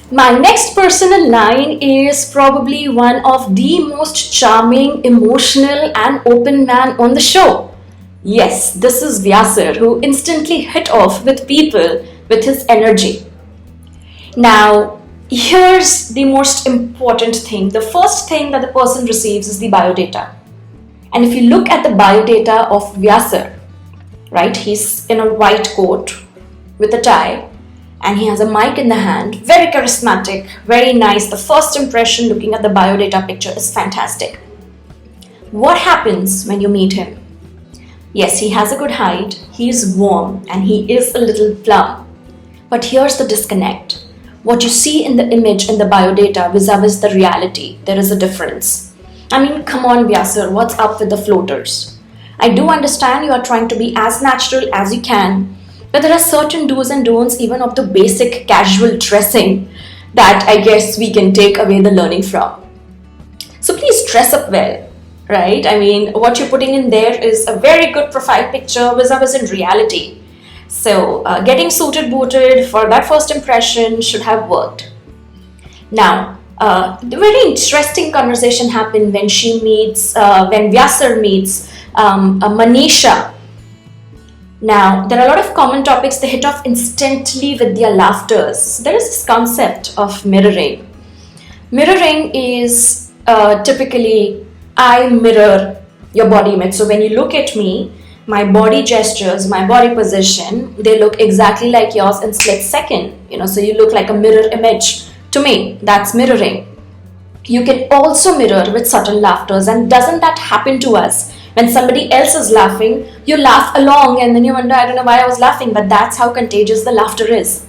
My next person in line is probably one of the most charming, emotional, and open man on the show. Yes, this is Vyasar, who instantly hit off with people with his energy. Now, here's the most important thing. The first thing that the person receives is the biodata. And if you look at the biodata of Vyasar, right, he's in a white coat with a tie and he has a mic in the hand, very charismatic, very nice. The first impression looking at the biodata picture is fantastic. What happens when you meet him? Yes, he has a good height, he is warm, and he is a little plump. But here's the disconnect. What you see in the image in the biodata vis-a-vis the reality, there is a difference. I mean, come on, Vyasar, what's up with the floaters? I do understand you are trying to be as natural as you can, but there are certain do's and don'ts even of the basic casual dressing that I guess we can take away the learning from. So please dress up well, right? I mean, what you're putting in there is a very good profile picture vis-a-vis in reality. So getting suited booted for that first impression should have worked. Now, the very interesting conversation happened when when Vyasar meets Manisha. Now, there are a lot of common topics they hit off instantly with their laughters. There is this concept of mirroring. Mirroring is typically I mirror your body image. So when you look at me, my body gestures, my body position, they look exactly like yours in split second. So you look like a mirror image to me. That's mirroring. You can also mirror with subtle laughters, and doesn't that happen to us? When somebody else is laughing, you laugh along and then you wonder, I don't know why I was laughing, but that's how contagious the laughter is.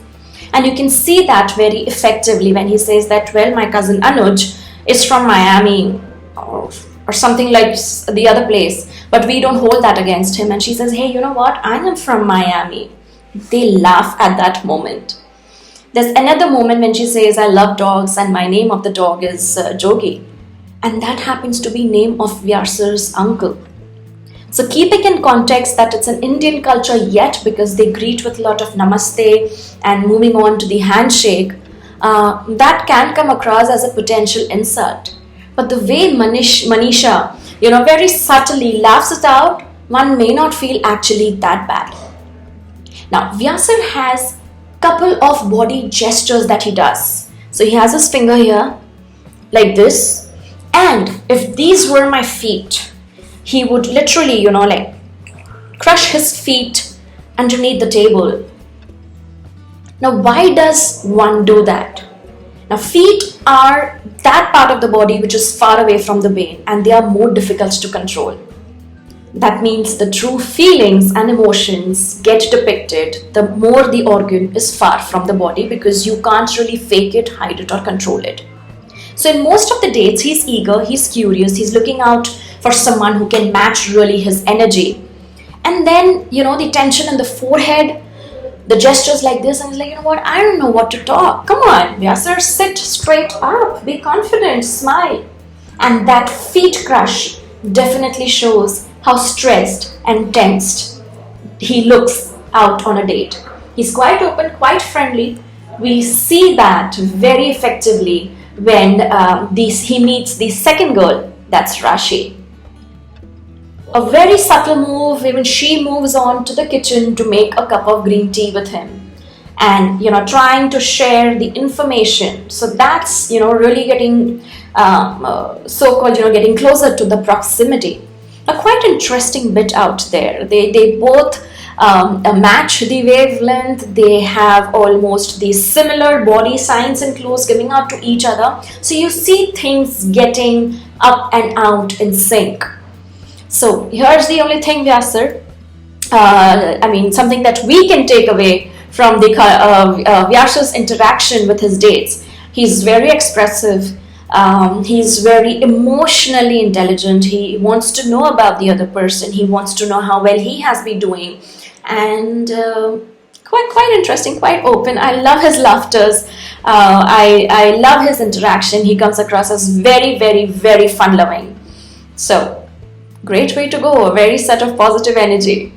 And you can see that very effectively when he says that, well, my cousin Anuj is from Miami or something like the other place, but we don't hold that against him. And she says, hey, you know what? I am from Miami. They laugh at that moment. There's another moment when she says, I love dogs and my name of the dog is Jogi. And that happens to be name of Vyasar's uncle. So keeping in context that it's an Indian culture yet, because they greet with a lot of namaste and moving on to the handshake, that can come across as a potential insult. But the way Manisha, very subtly laughs it out, one may not feel actually that bad. Now, Vyasar has couple of body gestures that he does. So he has his finger here, like this. And if these were my feet, he would literally, crush his feet underneath the table. Now, why does one do that? Now, feet are that part of the body which is far away from the brain, and they are more difficult to control. That means the true feelings and emotions get depicted the more the organ is far from the body, because you can't really fake it, hide it, or control it. So in most of the dates, he's eager, he's curious, he's looking out for someone who can match really his energy. And then, the tension in the forehead, the gestures like this, and he's like, you know what, I don't know what to talk. Come on, Vyasar, sit straight up, be confident, smile. And that feet crush definitely shows how stressed and tensed he looks out on a date. He's quite open, quite friendly. We see that very effectively when he meets the second girl, that's Rashi. A very subtle move, even she moves on to the kitchen to make a cup of green tea with him. And, trying to share the information. So that's, really getting, so-called, getting closer to the proximity. A quite interesting bit out there. They both match the wavelength. They have almost the similar body signs and clues giving out to each other. So you see things getting up and out in sync. So here's the only thing, Vyasar. Something that we can take away from the Vyasar's interaction with his dates. He's very expressive. He's very emotionally intelligent. He wants to know about the other person. He wants to know how well he has been doing. And quite interesting, quite open. I love his laughters. I love his interaction. He comes across as very, very, very fun-loving. So, great way to go. A very set of positive energy.